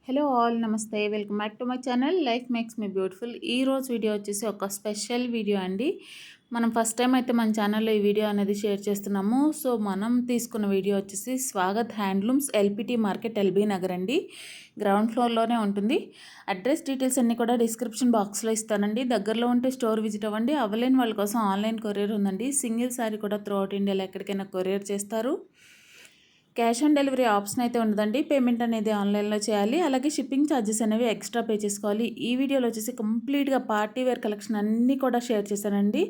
Hello all నమస్తే welcome back to my channel life makes me beautiful. ఈ రోజు video వచ్చేసి ఒక స్పెషల్ వీడియో అండి. మనం ఫస్ట్ టైం అయితే మన ఛానల్లో ఈ వీడియో అనేది షేర్ చేస్తున్నాము. సో మనం తీసుకున్న వీడియో వచ్చేసి Swagat handlooms LPT market LB Nagar అండి. గ్రౌండ్ ఫ్లోర్లోనే ఉంటుంది. అడ్రస్ డీటెయిల్స్ అన్నీ కూడా డిస్క్రిప్షన్ బాక్స్లో ఇస్తానండి. దగ్గరలో ఉంటే స్టోర్ విజిట్ అవ్వండి. అవ్వలేని వాళ్ళ కోసం ఆన్లైన్ కొరియర్ ఉందండి. సింగిల్ సారీ కూడా త్రూ అవుట్ ఇండియాలో ఎక్కడికైనా కొరియర్ చేస్తారు. క్యాష్ ఆన్ డెలివరీ ఆప్షన్ అయితే ఉండదండి. పేమెంట్ అనేది ఆన్లైన్లో చేయాలి. అలాగే షిప్పింగ్ ఛార్జెస్ అనేవి ఎక్స్ట్రా పే చేసుకోవాలి. ఈ వీడియోలో వచ్చేసి కంప్లీట్గా పార్టీ వేర్ కలెక్షన్ అన్నీ కూడా షేర్ చేశానండి.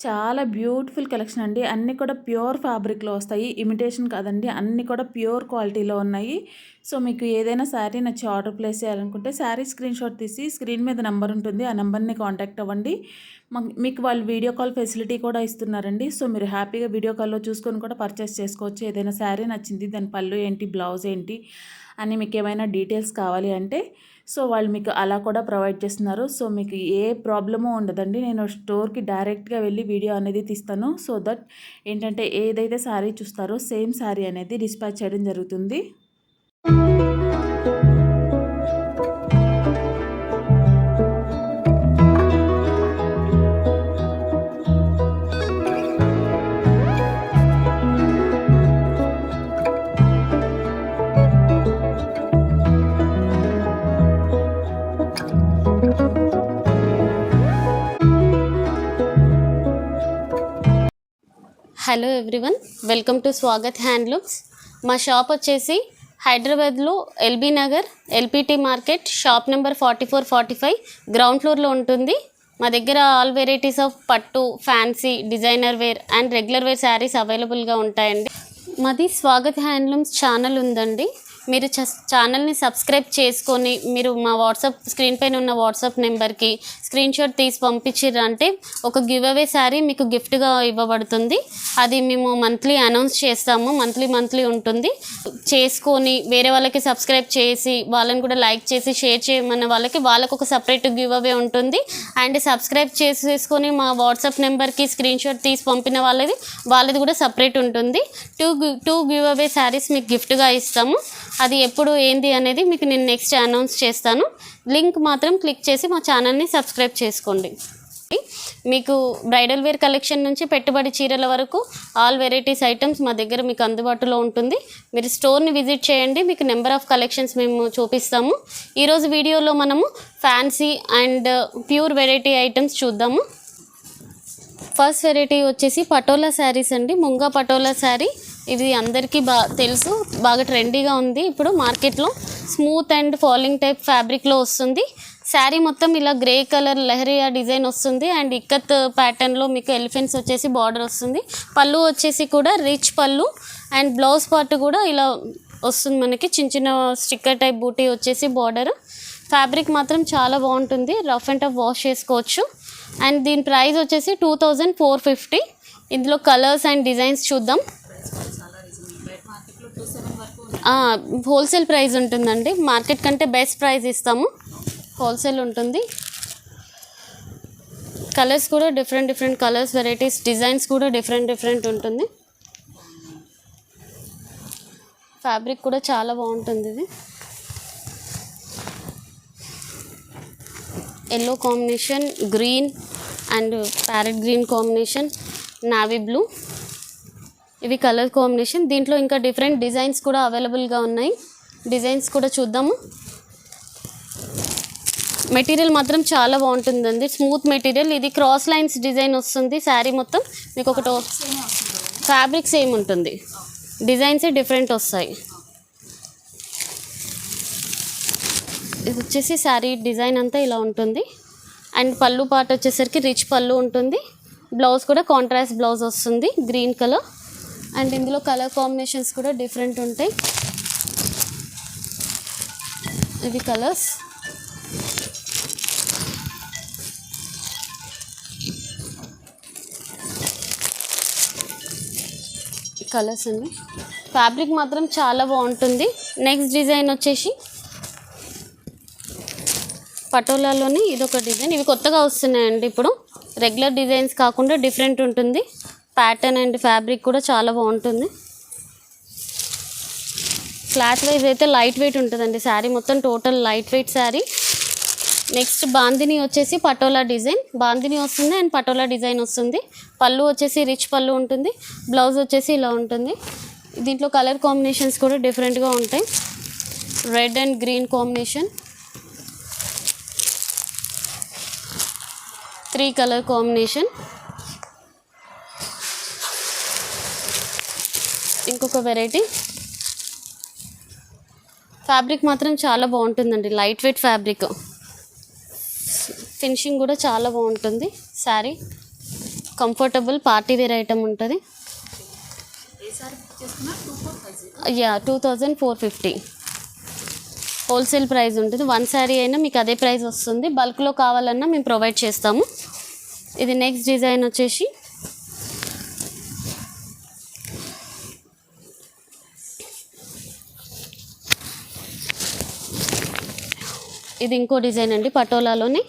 చాలా బ్యూటిఫుల్ కలెక్షన్ అండి. అన్నీ కూడా ప్యూర్ ఫ్యాబ్రిక్లో వస్తాయి, ఇమిటేషన్ కాదండి. అన్నీ కూడా ప్యూర్ క్వాలిటీలో ఉన్నాయి. సో మీకు ఏదైనా శారీ నచ్చి ఆర్డర్ ప్లేస్ చేయాలనుకుంటే శారీ స్క్రీన్ షాట్ తీసి స్క్రీన్ మీద నెంబర్ ఉంటుంది, ఆ నెంబర్ని కాంటాక్ట్ అవ్వండి. మీకు వాళ్ళు వీడియో కాల్ ఫెసిలిటీ కూడా ఇస్తున్నారండి. సో మీరు హ్యాపీగా వీడియో కాల్లో చూసుకొని కూడా పర్చేస్ చేసుకోవచ్చు. ఏదైనా శారీ నచ్చింది, దాని పళ్ళు ఏంటి, బ్లౌజ్ ఏంటి అని మీకు ఏమైనా డీటెయిల్స్ కావాలి అంటే సో వాళ్ళు మీకు అలా కూడా ప్రొవైడ్ చేస్తున్నారు. సో మీకు ఏ ప్రాబ్లము ఉండదండి. నేను స్టోర్కి డైరెక్ట్గా వెళ్ళి వీడియో అనేది తీస్తాను. సో దట్ ఏంటంటే ఏదైతే శారీ చూస్తారో సేమ్ శారీ అనేది డిస్పాచ్ చేయడం జరుగుతుంది. Hello everyone, welcome to Swagat handlooms. మా షాప్ వచ్చేసి హైదరాబాద్లో LB Nagar LPT market shop number 4445 ground ఫ్లోర్లో ఉంటుంది. మా దగ్గర all varieties of pattu, fancy, designer wear and regular wear saris అవైలబుల్గా ఉంటాయండి. మాది స్వాగత్ హ్యాండ్లూమ్స్ ఛానల్ ఉందండి. మీరు ఛానల్ని సబ్స్క్రైబ్ చేసుకొని మీరు మా వాట్సాప్ స్క్రీన్ పైన ఉన్న వాట్సాప్ నెంబర్కి స్క్రీన్ షాట్ తీసి పంపించారంటే ఒక గివ్ అవే శారీ మీకు గిఫ్ట్గా ఇవ్వబడుతుంది. అది మేము మంత్లీ అనౌన్స్ చేస్తాము. మంత్లీ ఉంటుంది. చేసుకొని వేరే వాళ్ళకి సబ్స్క్రైబ్ చేసి వాళ్ళని కూడా లైక్ చేసి షేర్ చేయమన్న వాళ్ళకి ఒక సపరేట్ గివ్ అవే ఉంటుంది. అండ్ సబ్స్క్రైబ్ చేసుకొని మా వాట్సాప్ నెంబర్కి స్క్రీన్ షాట్ తీసి పంపిన వాళ్ళది కూడా సపరేట్ ఉంటుంది. టూ గివ్ అవే శారీస్ మీకు గిఫ్ట్గా ఇస్తాము. అది ఎప్పుడు ఏంది అనేది మీకు నేను నెక్స్ట్ అనౌన్స్ చేస్తాను. లింక్ మాత్రం క్లిక్ చేసి మా ఛానల్ని సబ్స్క్రైబ్ చేసుకోండి. మీకు బ్రైడల్ వేర్ కలెక్షన్ నుంచి పెట్టుబడి చీరల వరకు ఆల్ వెరైటీస్ ఐటమ్స్ మా దగ్గర మీకు అందుబాటులో ఉంటుంది. మీరు స్టోర్ని విజిట్ చేయండి, మీకు నెంబర్ ఆఫ్ కలెక్షన్స్ మేము చూపిస్తాము. ఈరోజు వీడియోలో మనము fancy and pure variety items చూద్దాము. ఫస్ట్ వెరైటీ వచ్చేసి పటోలా శారీస్ అండి. ముంగా పటోలా శారీ ఇది అందరికీ తెలుసు, బాగా ట్రెండీగా ఉంది ఇప్పుడు మార్కెట్లో. స్మూత్ అండ్ ఫాలింగ్ టైప్ ఫ్యాబ్రిక్లో వస్తుంది. శారీ మొత్తం ఇలా గ్రే కలర్ లెహరియా డిజైన్ వస్తుంది అండ్ ఇక్కత్ ప్యాటర్న్లో మీకు ఎలిఫెంట్స్ వచ్చేసి బార్డర్ వస్తుంది. పళ్ళు వచ్చేసి కూడా రిచ్ పళ్ళు అండ్ బ్లౌజ్ పార్ట్ కూడా ఇలా వస్తుంది. మనకి చిన్న స్టిక్కర్ టైప్ బూటీ వచ్చేసి బార్డర్. ఫ్యాబ్రిక్ మాత్రం చాలా బాగుంటుంది, రఫ్ అండ్ టఫ్ వాష్ చేసుకోవచ్చు. అండ్ దీని ప్రైస్ వచ్చేసి 2450. ఇందులో కలర్స్ అండ్ డిజైన్స్ చూద్దాం. హోల్సేల్ ప్రైస్ ఉంటుందండి, మార్కెట్ కంటే బెస్ట్ ప్రైస్ ఇస్తాము. హోల్సేల్ ఉంటుంది. కలర్స్ కూడా డిఫరెంట్ కలర్స్, వెరైటీస్, డిజైన్స్ కూడా డిఫరెంట్ ఉంటుంది. ఫ్యాబ్రిక్ కూడా చాలా బాగుంటుంది. ఇది yellow combination, green and parrot green combination, navy blue, ఇవి కలర్ కాంబినేషన్. దీంట్లో ఇంకా డిఫరెంట్ డిజైన్స్ కూడా అవైలబుల్గా ఉన్నాయి. డిజైన్స్ కూడా చూద్దాము. మెటీరియల్ మాత్రం చాలా బాగుంటుందండి, స్మూత్ మెటీరియల్. ఇది క్రాస్ లైన్స్ డిజైన్ వస్తుంది. శారీ మొత్తం మీకు ఒకటి ఫ్యాబ్రిక్ సేమ్ ఉంటుంది, డిజైన్సే డిఫరెంట్ వస్తాయి. ఇది వచ్చేసి శారీ డిజైన్ అంతా ఇలా ఉంటుంది. అండ్ పళ్ళు పార్ట్ వచ్చేసరికి రిచ్ పళ్ళు ఉంటుంది. బ్లౌజ్ కూడా కాంట్రాస్ట్ బ్లౌజ్ వస్తుంది, గ్రీన్ కలర్. అండ్ ఇందులో కలర్ కాంబినేషన్స్ కూడా డిఫరెంట్ ఉంటాయి. ఇవి కలర్స్. కలర్స్ అండి. ఫ్యాబ్రిక్ మాత్రం చాలా బాగుంటుంది. నెక్స్ట్ డిజైన్ వచ్చేసి పటోలాలోని ఇదొక డిజైన్. ఇవి కొత్తగా వస్తున్నాయండి ఇప్పుడు, రెగ్యులర్ డిజైన్స్ కాకుండా డిఫరెంట్ ఉంటుంది. ప్యాటర్న్ అండ్ ఫ్యాబ్రిక్ కూడా చాలా బాగుంటుంది. క్లాత్ వైజ్ అయితే లైట్ వెయిట్ ఉంటుందండి శారీ మొత్తం, total light weight sari. Next bandhani వచ్చేసి పటోలా డిజైన్, బాందిని వస్తుంది అండ్ పటోలా డిజైన్ వస్తుంది. పళ్ళు వచ్చేసి రిచ్ పళ్ళు ఉంటుంది, బ్లౌజ్ వచ్చేసి ఇలా ఉంటుంది. దీంట్లో కలర్ కాంబినేషన్స్ కూడా డిఫరెంట్గా ఉంటాయి. Red and green combination, 3 colour combination. ఇంకొక వెరైటీ. ఫ్యాబ్రిక్ మాత్రం చాలా బాగుంటుందండి, లైట్ వెయిట్ ఫ్యాబ్రిక్, ఫినిషింగ్ కూడా చాలా బాగుంటుంది. Sari comfortable party wear item ఉంటుంది. 2450 హోల్సేల్ ప్రైస్ ఉంటుంది. 1 శారీ అయినా మీకు అదే ప్రైస్ వస్తుంది. బల్క్లో కావాలన్నా మేము ప్రొవైడ్ చేస్తాము. ఇది నెక్స్ట్ డిజైన్ వచ్చేసి ఇది ఇంకో డిజైన్ అండి, పటోలాలోనే.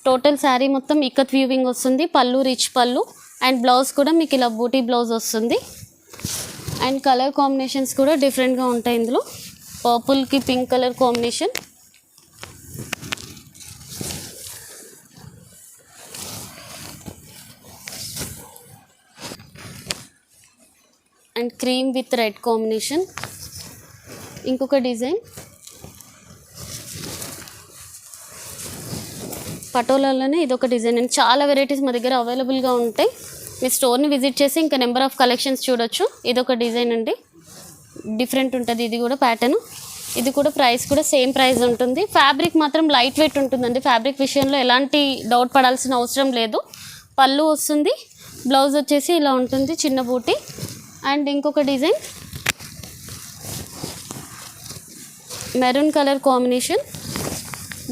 టోటల్ శారీ మొత్తం ఇక్కత్ వ్యూవింగ్ వస్తుంది, పళ్ళు రిచ్ పళ్ళు అండ్ బ్లౌజ్ కూడా మీకు ఇలా బూటీ బ్లౌజ్ వస్తుంది. అండ్ కలర్ కాంబినేషన్స్ కూడా డిఫరెంట్గా ఉంటాయి ఇందులో. పర్పుల్కి pink colour combination, and cream with red combination. ఇంకొక డిజైన్ పటోలాలోనే ఇదొక డిజైన్ అండి. చాలా వెరైటీస్ మా దగ్గర అవైలబుల్గా ఉంటాయి. మీ స్టోర్ని విజిట్ చేసి ఇంకా నెంబర్ ఆఫ్ కలెక్షన్స్ చూడొచ్చు. ఇదొక డిజైన్ అండి, డిఫరెంట్ ఉంటుంది ఇది కూడా ప్యాటర్న్. ఇది కూడా ప్రైస్ కూడా సేమ్ ప్రైస్ ఉంటుంది. ఫ్యాబ్రిక్ మాత్రం లైట్ వెయిట్ ఉంటుందండి. ఫ్యాబ్రిక్ విషయంలో ఎలాంటి డౌట్ పడాల్సిన అవసరం లేదు. పళ్ళు వస్తుంది, బ్లౌజ్ వచ్చేసి ఇలా ఉంటుంది, చిన్న బూటీ. అండ్ ఇంకొక design maroon colour combination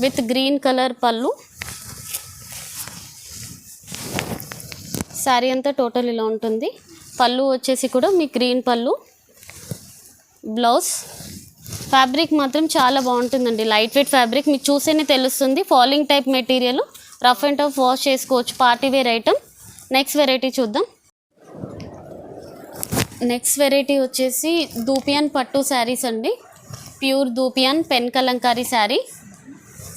with green colour పళ్ళు. శారీ అంతా టోటల్ ఇలా ఉంటుంది. పళ్ళు వచ్చేసి కూడా మీ గ్రీన్ పళ్ళు, బ్లౌజ్. ఫ్యాబ్రిక్ మాత్రం చాలా బాగుంటుందండి, లైట్ వెయిట్ ఫ్యాబ్రిక్, మీకు చూసేనే తెలుస్తుంది. Falling type material, rough and tough wash చేసుకోవచ్చు, party wear item. Next variety చూద్దాం. నెక్స్ట్ వెరైటీ వచ్చేసి దూపియాన్ పట్టు శారీస్ అండి. Pure dupion pen kalamkari sari.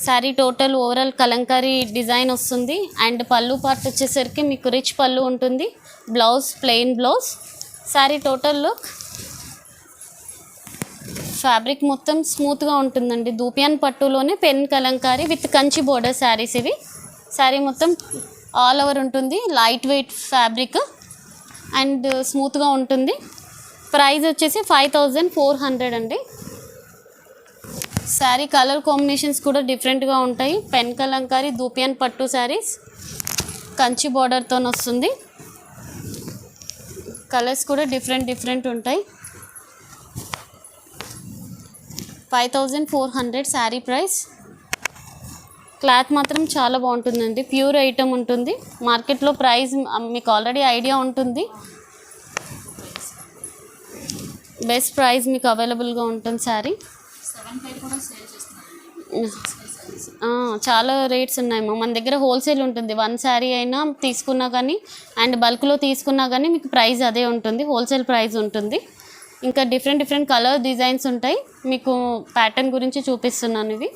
Sari total overall kalamkari design వస్తుంది. అండ్ పళ్ళు పార్ట్ వచ్చేసరికి మీకు రిచ్ పళ్ళు ఉంటుంది, blouse plain blouse. Sari total look, fabric మొత్తం స్మూత్గా ఉంటుందండి. దూపియాన్ పట్టులోనే pen kalamkari with Kanchi border saris ఇవి. శారీ మొత్తం ఆల్ ఓవర్ ఉంటుంది, లైట్ వెయిట్ ఫ్యాబ్రిక్ అండ్ స్మూత్గా ఉంటుంది. ప్రైస్ వచ్చేసి 5400 అండి. శారీ కలర్ కాంబినేషన్స్ కూడా డిఫరెంట్గా ఉంటాయి. పెన్ కలంకారీ దూపియాన్ పట్టు శారీస్, కంచి బార్డర్తో వస్తుంది. కలర్స్ కూడా డిఫరెంట్ ఉంటాయి. 5400 శారీ ప్రైస్. క్లాత్ మాత్రం చాలా బాగుంటుందండి, ప్యూర్ ఐటమ్ ఉంటుంది. మార్కెట్లో ప్రైస్ మీకు ఆల్రెడీ ఐడియా ఉంటుంది. బెస్ట్ ప్రైస్ మీకు అవైలబుల్గా ఉంటుంది. శారీ చాలా రేట్స్ ఉన్నాయి. మన దగ్గర హోల్సేల్ ఉంటుంది. 1 శారీ అయినా తీసుకున్నా కానీ అండ్ బల్క్లో తీసుకున్నా కానీ మీకు ప్రైస్ అదే ఉంటుంది, హోల్సేల్ ప్రైస్ ఉంటుంది. ఇంకా డిఫరెంట్ కలర్ డిజైన్స్ ఉంటాయి. మీకు ప్యాటర్న్ గురించి చూపిస్తున్నాను. ఇవి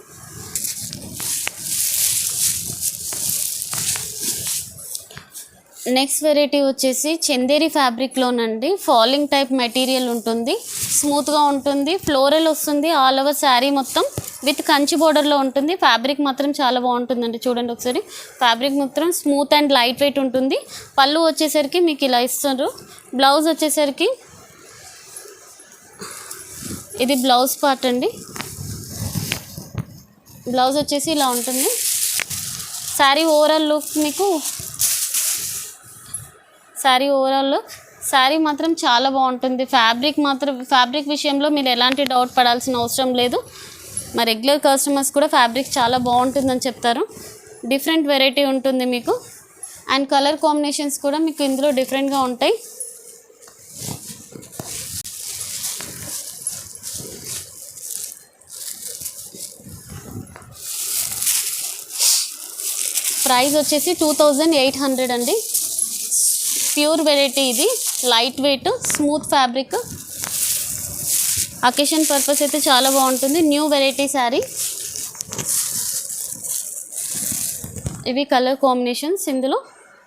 నెక్స్ట్ వెరైటీ వచ్చేసి చందేరి ఫ్యాబ్రిక్లోనండి. ఫాలింగ్ టైప్ మెటీరియల్ ఉంటుంది, స్మూత్గా ఉంటుంది, ఫ్లోరల్ వస్తుంది. ఆల్ ఓవర్ శారీ మొత్తం విత్ కంచి బోర్డర్లో ఉంటుంది. ఫ్యాబ్రిక్ మాత్రం చాలా బాగుంటుందండి. చూడండి ఒకసారి, ఫ్యాబ్రిక్ మాత్రం స్మూత్ అండ్ లైట్ వెయిట్ ఉంటుంది. పళ్ళు వచ్చేసరికి మీకు ఇలా ఇస్తారు. బ్లౌజ్ వచ్చేసరికి ఇది బ్లౌజ్ పార్ట్ అండి. బ్లౌజ్ వచ్చేసి ఇలా ఉంటుంది. శారీ ఓవరాల్ లుక్ మీకు, శారీ ఓవరాల్ లుక్, శారీ మాత్రం చాలా బాగుంటుంది. ఫ్యాబ్రిక్ విషయంలో మీరు ఎలాంటి డౌట్ పడాల్సిన అవసరం లేదు. మా రెగ్యులర్ కస్టమర్స్ కూడా ఫ్యాబ్రిక్ చాలా బాగుంటుందని చెప్తారు. డిఫరెంట్ వెరైటీ ఉంటుంది మీకు. అండ్ కలర్ కాంబినేషన్స్ కూడా మీకు ఇందులో డిఫరెంట్గా ఉంటాయి. ప్రైస్ వచ్చేసి 2800 అండి. ప్యూర్ వెరైటీ ఇది, light weight smooth fabric. Occasion purpose అయితే చాలా బాగుంటుంది. New variety sari. ఇవి కలర్ కాంబినేషన్స్. ఇందులో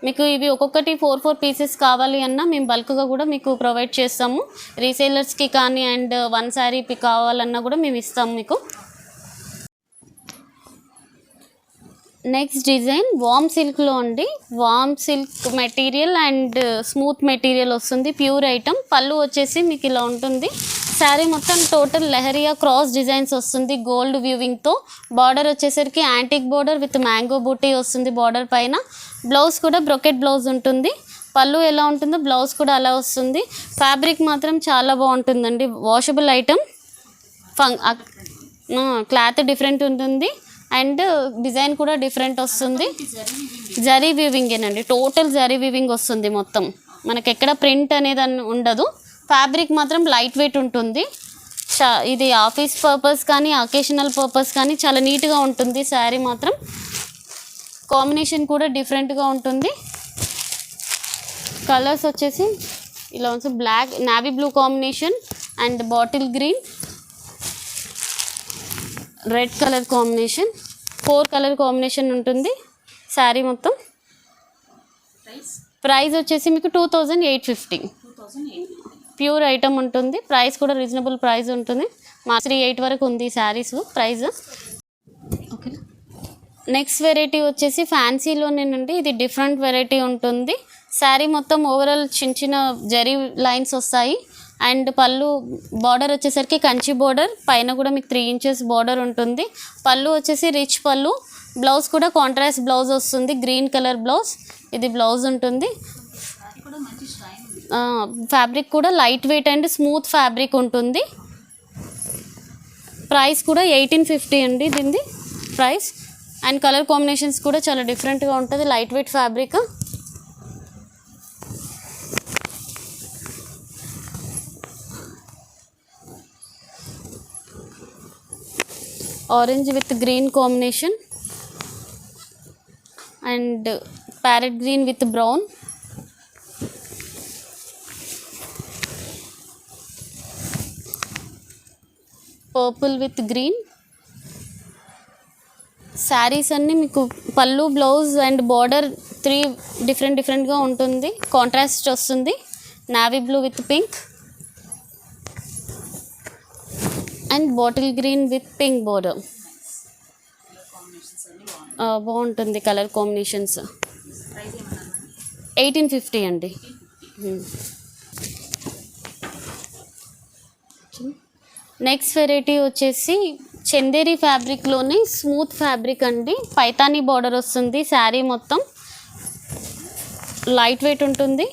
మీకు ఇవి ఒక్కొక్కటి 4 పీసెస్ కావాలి అన్నా మేము బల్క్గా కూడా మీకు ప్రొవైడ్ చేస్తాము. రీసేలర్స్కి కానీ అండ్ 1 శారీ కావాలన్నా కూడా మేము ఇస్తాము మీకు. నెక్స్ట్ డిజైన్ వామ్ సిల్క్లో అండి. వామ్ silk material and smooth material వస్తుంది. Pure item. పళ్ళు వచ్చేసి మీకు ఇలా ఉంటుంది. శారీ మొత్తం టోటల్ లెహరియా క్రాస్ డిజైన్స్ వస్తుంది గోల్డ్ వ్యూవింగ్తో. బార్డర్ వచ్చేసరికి antique border with mango booti వస్తుంది బార్డర్ పైన. బ్లౌజ్ కూడా బ్రొకెట్ బ్లౌజ్ ఉంటుంది. పళ్ళు ఎలా ఉంటుందో బ్లౌజ్ కూడా అలా వస్తుంది. ఫ్యాబ్రిక్ మాత్రం చాలా బాగుంటుందండి. Washable item. క్లాత్ డిఫరెంట్ ఉంటుంది అండ్ డిజైన్ కూడా డిఫరెంట్ వస్తుంది. జరీ వీవింగేనండి. టోటల్ జరీ వీవింగ్ వస్తుంది మొత్తం. మనకి ఎక్కడ ప్రింట్ అనేది ఉండదు. ఫ్యాబ్రిక్ మాత్రం లైట్ వెయిట్ ఉంటుంది. ఇది ఆఫీస్ పర్పస్ కానీ అకేషనల్ పర్పస్ కానీ చాలా నీట్గా ఉంటుంది శారీ మాత్రం. కాంబినేషన్ కూడా డిఫరెంట్గా ఉంటుంది. కలర్స్ వచ్చేసి ఇలా ఉంది. Black navy blue combination and bottle green, red colour combination. 4 colour combination ఉంటుంది శారీ మొత్తం. ప్రైస్ వచ్చేసి మీకు 2850. ప్యూర్ ఐటమ్ ఉంటుంది. ప్రైస్ కూడా రీజనబుల్ ప్రైస్ ఉంటుంది. మా 38 వరకు ఉంది saris price. Okay. Next variety వచ్చేసి ఫ్యాన్సీలోనేనండి. ఇది డిఫరెంట్ వెరైటీ ఉంటుంది. శారీ మొత్తం ఓవరాల్ చిన్న చిన్న జరీ లైన్స్ వస్తాయి అండ్ పళ్ళు బార్డర్ వచ్చేసరికి కంచి బార్డర్. పైన కూడా మీకు 3 ఇంచెస్ బార్డర్ ఉంటుంది. పళ్ళు వచ్చేసి రిచ్ పళ్ళు. బ్లౌజ్ కూడా కాంట్రాస్ట్ బ్లౌజ్ వస్తుంది. Green colour blouse. ఇది బ్లౌజ్ ఉంటుంది. ఫ్యాబ్రిక్ కూడా light weight and smooth fabric ఉంటుంది. ప్రైస్ కూడా 1850 అండి దీనిది ప్రైస్. అండ్ కలర్ కాంబినేషన్స్ కూడా చాలా డిఫరెంట్గా ఉంటుంది. Light weight fabric. Orange with green combination and parrot green with brown. Purple with green. Saris అన్నీ మీకు పళ్ళు బ్లౌజ్ అండ్ బార్డర్ 3 డిఫరెంట్గా ఉంటుంది. కాంట్రాస్ట్ వస్తుంది. Navy blue with pink and bottle green with pink border. బాగుంటుంది కలర్ కాంబినేషన్స్. 1850 అండి. Next variety వచ్చేసి Chanderi ఫ్యాబ్రిక్లోనే smooth fabric అండి. పైతానీ బార్డర్ వస్తుంది. శారీ మొత్తం లైట్ వెయిట్ ఉంటుంది.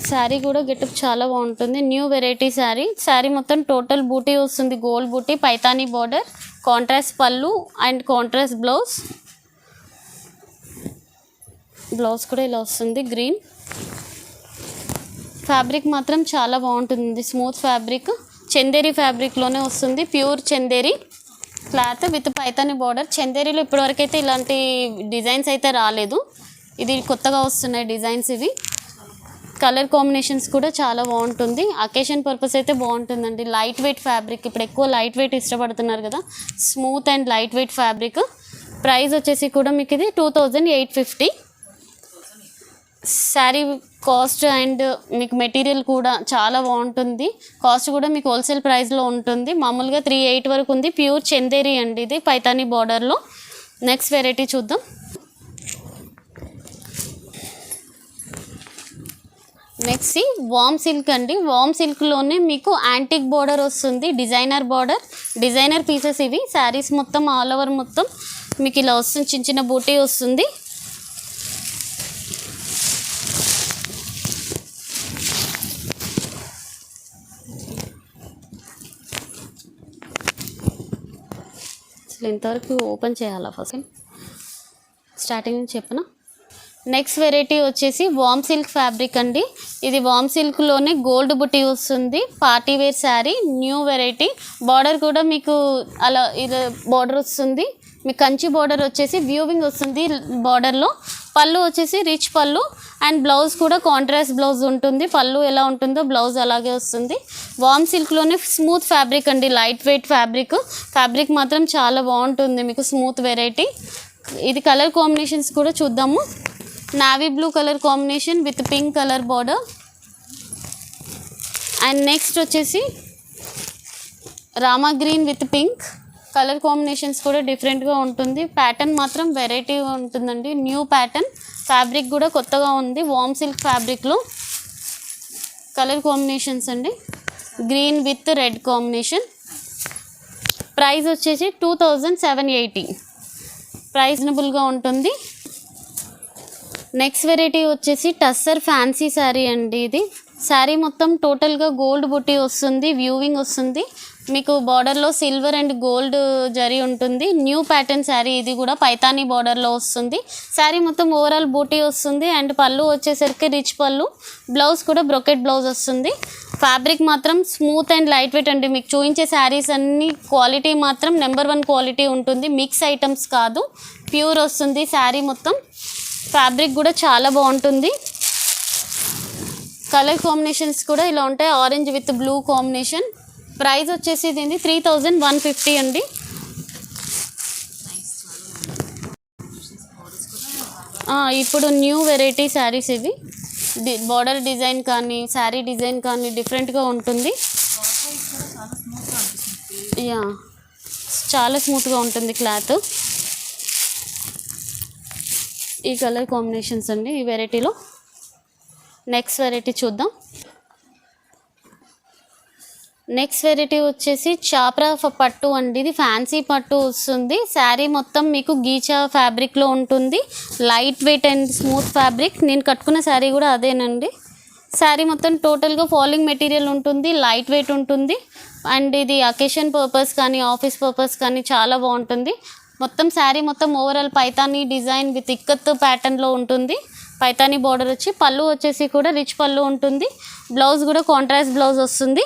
శారీ కూడా గెటప్ చాలా బాగుంటుంది. New variety sari. శారీ మొత్తం టోటల్ బూటీ వస్తుంది. గోల్డ్ బూటీ, పైతానీ బార్డర్, కాంట్రాస్ట్ పళ్ళు అండ్ కాంట్రాస్ట్ బ్లౌజ్. బ్లౌజ్ కూడా ఇలా వస్తుంది గ్రీన్. ఫ్యాబ్రిక్ మాత్రం చాలా బాగుంటుంది. Smooth fabric. చందేరి ఫ్యాబ్రిక్లోనే వస్తుంది. Pure Chanderi cloth with Paithani border. చందేరిలో ఇప్పటివరకు అయితే ఇలాంటి డిజైన్స్ అయితే రాలేదు. ఇది కొత్తగా వస్తున్నాయి డిజైన్స్ ఇవి. కలర్ కాంబినేషన్స్ కూడా చాలా బాగుంటుంది. అకేషన్ పర్పస్ అయితే బాగుంటుందండి. Light weight fabric. ఇప్పుడు ఎక్కువ లైట్ వెయిట్ ఇష్టపడుతున్నారు కదా. Smooth and light weight fabric. Price వచ్చేసి కూడా మీకు ఇది 2850. శారీ కాస్ట్ అండ్ మీకు మెటీరియల్ కూడా చాలా బాగుంటుంది. కాస్ట్ కూడా మీకు హోల్సేల్ ప్రైస్లో ఉంటుంది. మామూలుగా 38 వరకు ఉంది. ప్యూర్ చందేరి అండి ఇది పైతానీ బార్డర్లో. నెక్స్ట్ వెరైటీ చూద్దాం. నెక్స్ట్ వామ్ సిల్క్ అండి. వామ్ సిల్క్లోనే మీకు యాంటిక్ బార్డర్ వస్తుంది. Designer border. డిజైనర్ పీసెస్ ఇవి. శారీస్ మొత్తం ఆల్ ఓవర్ మొత్తం మీకు ఇలా వస్తుంది. చిన్న చిన్న బూటీ వస్తుంది. ఇంతవరకు ఓపెన్ చేయాలా ఫస్ట్ స్టార్టింగ్ నుంచి చెప్పనా. నెక్స్ట్ వెరైటీ వచ్చేసి వామ్ సిల్క్ ఫ్యాబ్రిక్ అండి. ఇది వామ్ సిల్క్లోనే గోల్డ్ బుటీ వస్తుంది. Party wear sari. New variety. Border కూడా మీకు అలా ఇది బార్డర్ వస్తుంది. మీకు కంచి బార్డర్ వచ్చేసి వ్యూవింగ్ వస్తుంది బార్డర్లో. పళ్ళు వచ్చేసి రిచ్ పళ్ళు అండ్ బ్లౌజ్ కూడా కాంట్రాస్ట్ బ్లౌజ్ ఉంటుంది. పళ్ళు ఎలా ఉంటుందో బ్లౌజ్ అలాగే వస్తుంది. వామ్ సిల్క్లోనే స్మూత్ ఫ్యాబ్రిక్ అండి, లైట్ వెయిట్ ఫ్యాబ్రిక్ మాత్రం చాలా బాగుంటుంది మీకు, స్మూత్ వెరైటీ. ఇది కలర్ కాంబినేషన్స్ కూడా చూద్దాము. Navy blue colour combination with pink colour border. And next వచ్చేసి Rama green with pink colour combinations కూడా డిఫరెంట్గా ఉంటుంది. ప్యాటర్న్ మాత్రం వెరైటీగా ఉంటుందండి, న్యూ ప్యాటర్న్. ఫ్యాబ్రిక్ కూడా కొత్తగా ఉంది, వామ్ సిల్క్ ఫ్యాబ్రిక్లో. కలర్ కాంబినేషన్స్ అండి, green with red combination. Price వచ్చేసి 2780, ప్రైజనబుల్గా ఉంటుంది. నెక్స్ట్ వెరైటీ వచ్చేసి టస్సర్ ఫ్యాన్సీ శారీ అండి. ఇది శారీ మొత్తం టోటల్గా గోల్డ్ బుట్టి వస్తుంది, వ్యూవింగ్ వస్తుంది మీకు. బార్డర్లో సిల్వర్ అండ్ గోల్డ్ జరీ ఉంటుంది. న్యూ ప్యాటర్న్ శారీ, ఇది కూడా పైతానీ బార్డర్లో వస్తుంది. శారీ మొత్తం ఓవరాల్ బూటీ వస్తుంది అండ్ పళ్ళు వచ్చేసరికి రిచ్ పళ్ళు. బ్లౌజ్ కూడా బ్రొకెట్ బ్లౌజ్ వస్తుంది. ఫ్యాబ్రిక్ మాత్రం స్మూత్ అండ్ లైట్ వెయిట్ అండి. మీకు చూపించే శారీస్ అన్ని క్వాలిటీ మాత్రం నెంబర్ 1 క్వాలిటీ ఉంటుంది, మిక్స్ ఐటమ్స్ కాదు, ప్యూర్ వస్తుంది శారీ మొత్తం. ఫ్యాబ్రిక్ కూడా చాలా బాగుంటుంది. కలర్ కాంబినేషన్స్ కూడా ఇలా ఉంటాయి, orange with blue combination. Price వచ్చేసి దీన్ని 3150 అండి. ఇప్పుడు న్యూ వెరైటీ శారీస్ ఇవి. బార్డర్ డిజైన్ కానీ శారీ డిజైన్ కానీ డిఫరెంట్గా ఉంటుంది. యా, చాలా స్మూత్గా ఉంటుంది క్లాత్. ఈ కలర్ కాంబినేషన్స్ అండి ఈ వెరైటీలో. నెక్స్ట్ వెరైటీ చూద్దాం. నెక్స్ట్ వెరైటీ వచ్చేసి చాప్రా పట్టు అండి. ఇది ఫ్యాన్సీ పట్టు వస్తుంది. శారీ మొత్తం మీకు గీచా ఫ్యాబ్రిక్లో ఉంటుంది, light wait and smooth fabric. నేను కట్టుకున్న శారీ కూడా అదేనండి. శారీ మొత్తం టోటల్గా ఫాలింగ్ మెటీరియల్ ఉంటుంది, లైట్ వెయిట్ ఉంటుంది అండ్ ఇది అకేషన్ పర్పస్ కానీ ఆఫీస్ పర్పస్ కానీ చాలా బాగుంటుంది. మొత్తం శారీ మొత్తం overall Paithani design with ikat ప్యాటర్న్లో ఉంటుంది. పైతానీ బార్డర్ వచ్చి, పళ్ళు వచ్చేసి కూడా రిచ్ పళ్ళు ఉంటుంది. బ్లౌజ్ కూడా కాంట్రాస్ట్ బ్లౌజ్ వస్తుంది,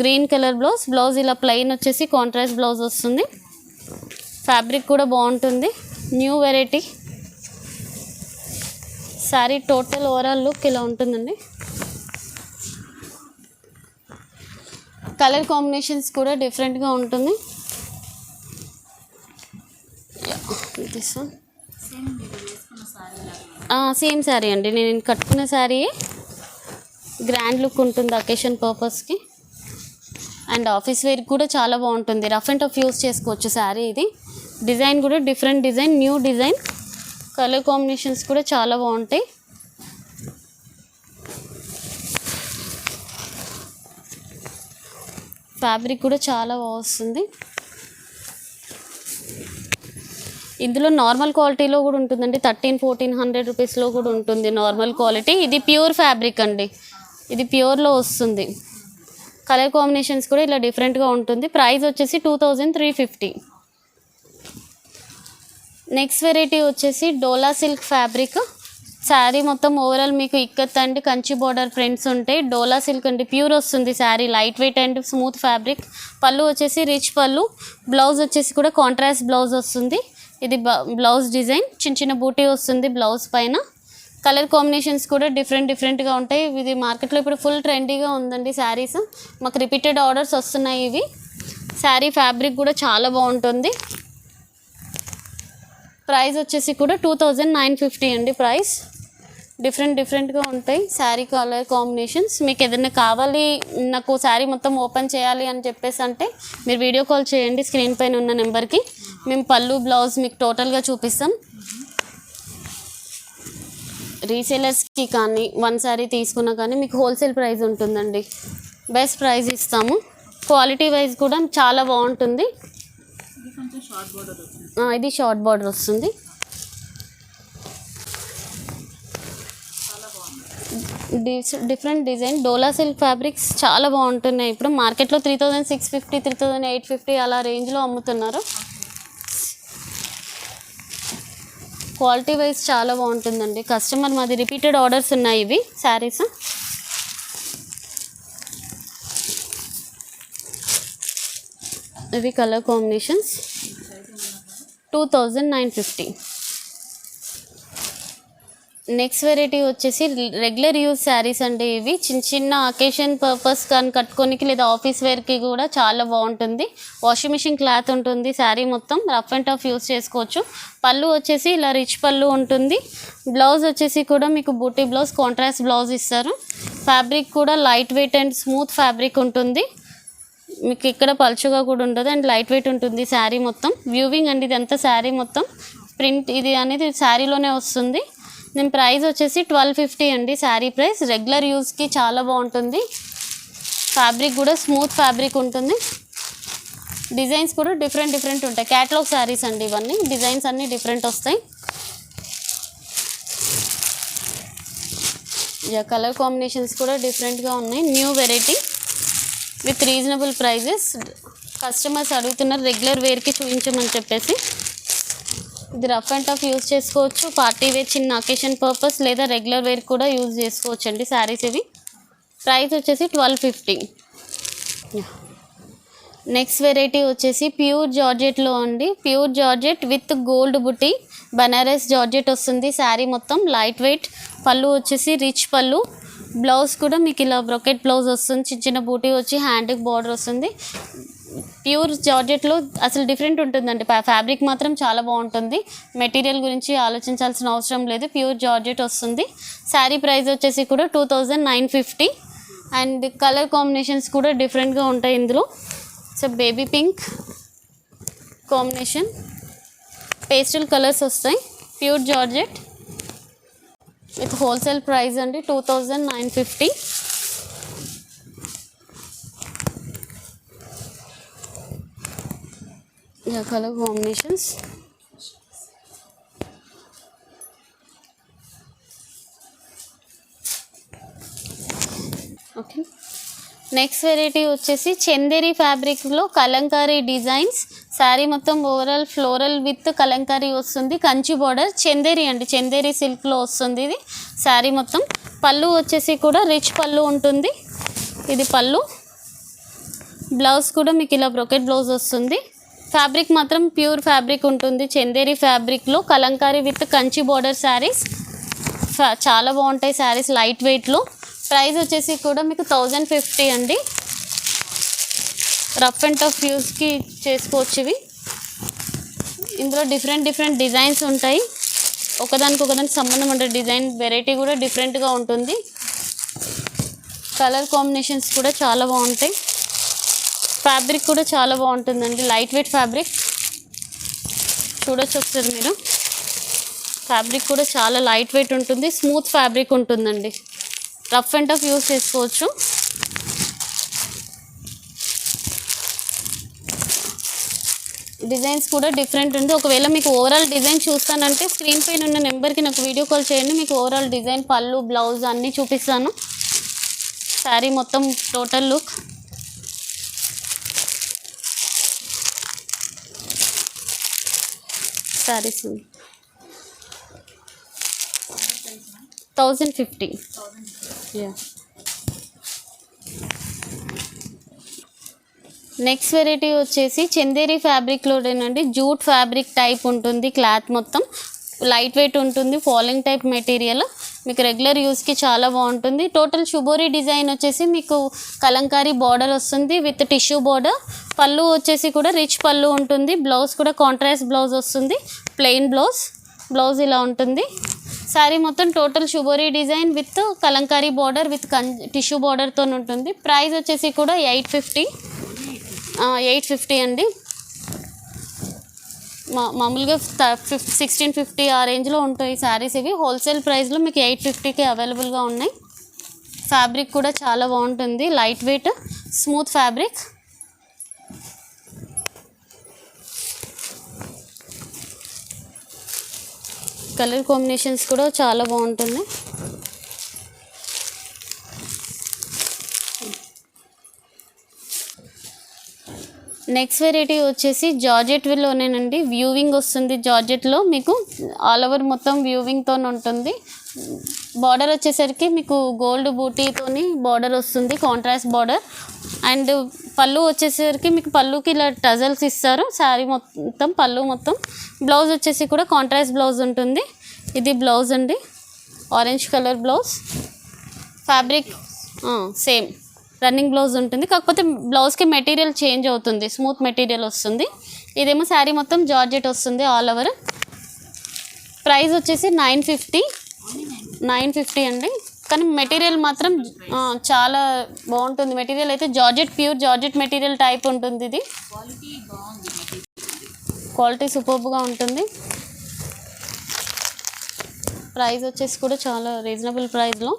గ్రీన్ కలర్ బ్లౌజ్ ఇలా ప్లెయిన్ వచ్చేసి కాంట్రాస్ట్ బ్లౌజ్ వస్తుంది. ఫ్యాబ్రిక్ కూడా బాగుంటుంది, new variety. Sari total overall look ఇలా ఉంటుందండి. కలర్ కాంబినేషన్స్ కూడా డిఫరెంట్గా ఉంటుంది. సేమ్ శారీ అండి, నేను కట్టుకున్న శారీ. గ్రాండ్ లుక్ ఉంటుంది అకేషన్ పర్పస్కి అండ్ ఆఫీస్ వేర్ కూడా చాలా బాగుంటుంది. రఫ్ అండ్ టఫ్ యూస్ చేసుకోవచ్చు శారీ. ఇది డిజైన్ కూడా different design, new design. Colour combinations కూడా చాలా బాగుంటాయి. ఫ్యాబ్రిక్ కూడా చాలా బాగా వస్తుంది. ఇందులో నార్మల్ క్వాలిటీలో కూడా ఉంటుందండి, 1300-1400 రూపీస్లో కూడా ఉంటుంది నార్మల్ క్వాలిటీ. ఇది ప్యూర్ ఫ్యాబ్రిక్ అండి, ఇది ప్యూర్లో వస్తుంది. కలర్ కాంబినేషన్స్ కూడా ఇలా డిఫరెంట్గా ఉంటుంది. ప్రైస్ వచ్చేసి 2350. నెక్స్ట్ వెరైటీ వచ్చేసి డోలా సిల్క్ ఫ్యాబ్రిక్. శారీ మొత్తం ఓవరాల్ మీకు ikat and Kanchi border prints ఉంటాయి. డోలా సిల్క్ అండి, ప్యూర్ వస్తుంది sari, light weight and smooth fabric. పళ్ళు వచ్చేసి రిచ్ పళ్ళు. బ్లౌజ్ వచ్చేసి కూడా కాంట్రాస్ట్ బ్లౌజ్ వస్తుంది. ఇది బ్లౌజ్ డిజైన్, చిన్న చిన్న బూటీ వస్తుంది బ్లౌజ్ పైన. కలర్ కాంబినేషన్స్ కూడా డిఫరెంట్గా ఉంటాయి. ఇది మార్కెట్లో ఇప్పుడు ఫుల్ ట్రెండీగా ఉందండి శారీస్, మాకు రిపీటెడ్ ఆర్డర్స్ వస్తున్నాయి ఇవి. శారీ ఫ్యాబ్రిక్ కూడా చాలా బాగుంటుంది. ప్రైస్ వచ్చేసి కూడా 2950 అండి. ప్రైస్ డిఫరెంట్గా ఉంటాయి శారీ కలర్ కాంబినేషన్స్. మీకు ఏదైనా కావాలి, నాకు శారీ మొత్తం ఓపెన్ చేయాలి అని చెప్పేసి అంటే మీరు వీడియో కాల్ చేయండి స్క్రీన్ పైన ఉన్న నెంబర్కి. మేము పళ్ళు బ్లౌజ్ మీకు టోటల్గా చూపిస్తాం. రీసేలర్స్కి కానీ వన్ శారీ తీసుకున్నా కానీ మీకు హోల్సేల్ ప్రైస్ ఉంటుందండి, బెస్ట్ ప్రైస్ ఇస్తాము. క్వాలిటీ వైజ్ కూడా చాలా బాగుంటుంది. ఇది షార్ట్ బార్డర్ వస్తుంది. డిఫరెంట్ డిజైన్ డోలా సిల్క్ ఫ్యాబ్రిక్స్ చాలా బాగుంటున్నాయి. ఇప్పుడు మార్కెట్లో 3650, 3850 అలా రేంజ్లో అమ్ముతున్నారు. క్వాలిటీ వైజ్ చాలా బాగుంటుందండి. కస్టమర్ మాది రిపీటెడ్ ఆర్డర్స్ ఉన్నాయి ఇవి శారీస్. ఇవి కలర్ కాంబినేషన్స్ 2950. నెక్స్ట్ వెరైటీ వచ్చేసి రెగ్యులర్ యూజ్ శారీస్ అండి. ఇవి చిన్న చిన్న అకేషన్ పర్పస్ కానీ కట్టుకోనికి లేదా ఆఫీస్ వేర్కి కూడా చాలా బాగుంటుంది. వాషింగ్ మిషన్ క్లాత్ ఉంటుంది. శారీ మొత్తం రఫ్ అండ్ టఫ్ యూజ్ చేసుకోవచ్చు. పళ్ళు వచ్చేసి ఇలా రిచ్ పళ్ళు ఉంటుంది. బ్లౌజ్ వచ్చేసి కూడా మీకు బూటీ బ్లౌజ్, కాంట్రాస్ట్ బ్లౌజ్ ఇస్తారు. ఫ్యాబ్రిక్ కూడా light weight and smooth fabric ఉంటుంది. మీకు ఇక్కడ పలుచగా కూడా ఉండదు అండ్ లైట్ వెయిట్ ఉంటుంది. శారీ మొత్తం వ్యూవింగ్ అండి. ఇదంతా శారీ మొత్తం ప్రింట్ ఇది అనేది శారీలోనే వస్తుంది. దీని ప్రైస్ వచ్చేసి 1250 అండి. శారీ ప్రైస్ రెగ్యులర్ యూస్కి చాలా బాగుంటుంది. ఫ్యాబ్రిక్ కూడా స్మూత్ ఫ్యాబ్రిక్ ఉంటుంది. డిజైన్స్ కూడా డిఫరెంట్ ఉంటాయి. క్యాటలాగ్ శారీస్ అండి ఇవన్నీ. డిజైన్స్ అన్నీ డిఫరెంట్ వస్తాయి. కలర్ కాంబినేషన్స్ కూడా డిఫరెంట్గా ఉన్నాయి. New variety with reasonable prices. Customers అడుగుతున్నారు రెగ్యులర్ వేర్కి చూపించమని చెప్పేసి. ఇది రఫ్ అండ్ టఫ్ యూజ్ చేసుకోవచ్చు. పార్టీ వేర్, చిన్న అకేషన్ పర్పస్ లేదా రెగ్యులర్ వేర్ కూడా యూజ్ చేసుకోవచ్చు అండి శారీస్ ఇవి. ప్రైస్ వచ్చేసి 1250. నెక్స్ట్ వెరైటీ వచ్చేసి ప్యూర్ జార్జెట్లో అండి. Pure georgette with gold buti Banaras georgette వస్తుంది. శారీ మొత్తం లైట్ వెయిట్. పళ్ళు వచ్చేసి రిచ్ పళ్ళు. బ్లౌజ్ కూడా మీకు ఇలా బ్రొకెట్ బ్లౌజ్ వస్తుంది. చిన్న చిన్న బూటీ వచ్చి హ్యాండ్కి బార్డర్ వస్తుంది. ప్యూర్ జార్జెట్లో అసలు డిఫరెంట్ ఉంటుందండి. ఫ్యాబ్రిక్ మాత్రం చాలా బాగుంటుంది. మెటీరియల్ గురించి ఆలోచించాల్సిన అవసరం లేదు. ప్యూర్ జార్జెట్ వస్తుంది. శారీ ప్రైస్ వచ్చేసి కూడా 2950. అండ్ కలర్ కాంబినేషన్స్ కూడా డిఫరెంట్గా ఉంటాయి ఇందులో. So baby pink combination, pastel colours వస్తాయి. Pure georgette with wholesale price అండి 2950. Colour combinations. Okay. Next variety వచ్చేసి చందేరి ఫ్యాబ్రిక్లో కలంకారీ డిజైన్స్. శారీ మొత్తం ఓవరాల్ ఫ్లోరల్ విత్ కలంకారీ వస్తుంది. కంచి బార్డర్ చందేరి అండి. చందేరి సిల్క్లో వస్తుంది ఇది శారీ మొత్తం. పళ్ళు వచ్చేసి కూడా రిచ్ పళ్ళు ఉంటుంది. ఇది పళ్ళు. బ్లౌజ్ కూడా మీకు ఇలా బ్రొకెట్ బ్లౌజ్ వస్తుంది. ఫ్యాబ్రిక్ మాత్రం ప్యూర్ ఫ్యాబ్రిక్ ఉంటుంది. చందేరి ఫ్యాబ్రిక్లో కలంకారీ విత్ కంచి బార్డర్ శారీస్ చాలా బాగుంటాయి. శారీస్ లైట్ వెయిట్లో. ప్రైస్ వచ్చేసి కూడా మీకు 1050 అండి. రఫ్ అండ్ టఫ్ యూస్కి చేసుకోవచ్చు ఇవి. ఇందులో డిఫరెంట్ డిజైన్స్ ఉంటాయి. ఒకదానికి సంబంధం ఉండే డిజైన్ వెరైటీ కూడా డిఫరెంట్గా ఉంటుంది. కలర్ కాంబినేషన్స్ కూడా చాలా బాగుంటాయి. ఫ్యాబ్రిక్ కూడా చాలా బాగుంటుందండి. లైట్ వెయిట్ ఫ్యాబ్రిక్ చూడొచ్చు ఒకసారి మీరు. ఫ్యాబ్రిక్ కూడా చాలా లైట్ వెయిట్ ఉంటుంది. స్మూత్ ఫ్యాబ్రిక్ ఉంటుందండి. రఫ్ అండ్ టఫ్ యూస్ చేసుకోవచ్చు. డిజైన్స్ కూడా డిఫరెంట్ ఉంది. ఒకవేళ మీకు ఓవరాల్ డిజైన్ చూస్తానంటే స్క్రీన్ పైన ఉన్న నెంబర్కి నాకు వీడియో కాల్ చేయండి. మీకు ఓవరాల్ డిజైన్, పళ్ళు, బ్లౌజ్ అన్నీ చూపిస్తాను. శారీ మొత్తం total look. Saris 1050. Next variety వచ్చేసి చందేరి ఫ్యాబ్రిక్లోనేనండి. జూట్ ఫ్యాబ్రిక్ టైప్ ఉంటుంది. క్లాత్ మొత్తం లైట్ వెయిట్ ఉంటుంది. Falling type material. మీకు రెగ్యులర్ యూస్కి చాలా బాగుంటుంది. టోటల్ షుబోరీ డిజైన్ వచ్చేసి మీకు కలంకారీ బార్డర్ వస్తుంది విత్ టిష్యూ బార్డర్. పళ్ళు వచ్చేసి కూడా రిచ్ పళ్ళు ఉంటుంది. బ్లౌజ్ కూడా కాంట్రాస్ట్ బ్లౌజ్ వస్తుంది. ప్లెయిన్ బ్లౌజ్ ఇలా ఉంటుంది. శారీ మొత్తం total shibori design with kalamkari border with tissue బార్డర్తో ఉంటుంది. ప్రైస్ వచ్చేసి కూడా 850 అండి. మామూలుగా 1650 ఆ రేంజ్లో ఉంటాయి శారీస్ ఇవి. హోల్సేల్ ప్రైస్లో మీకు 850కి అవైలబుల్గా ఉన్నాయి. ఫ్యాబ్రిక్ కూడా చాలా బాగుంటుంది. Light wait smooth fabric. Colour combinations కూడా చాలా బాగుంటుంది. నెక్స్ట్ వెరైటీ వచ్చేసి జార్జెట్లోనేనండి. వ్యూవింగ్ వస్తుంది. జార్జెట్లో మీకు ఆల్ ఓవర్ మొత్తం వ్యూవింగ్తో ఉంటుంది. బార్డర్ వచ్చేసరికి మీకు గోల్డ్ బూటీతోని బార్డర్ వస్తుంది. Contrast border. అండ్ పళ్ళు వచ్చేసరికి మీకు పళ్ళుకి ఇలా టజల్స్ ఇస్తారు. శారీ మొత్తం పళ్ళు మొత్తం. బ్లౌజ్ వచ్చేసి కూడా కాంట్రాస్ట్ బ్లౌజ్ ఉంటుంది. ఇది బ్లౌజ్ అండి. Orange colour blouse. Fabric same running blouse ఉంటుంది, కాకపోతే బ్లౌజ్కి మెటీరియల్ చేంజ్ అవుతుంది, స్మూత్ మెటీరియల్ వస్తుంది. ఇదేమో శారీ మొత్తం జార్జెట్ వస్తుంది ఆల్ ఓవర్. ప్రైస్ వచ్చేసి 950 అండి. కానీ మెటీరియల్ మాత్రం చాలా బాగుంటుంది. మెటీరియల్ అయితే georgette, pure georgette material type ఉంటుంది. ఇది క్వాలిటీ సూపర్గా ఉంటుంది. ప్రైస్ వచ్చేసి కూడా చాలా రీజనబుల్ ప్రైస్లో.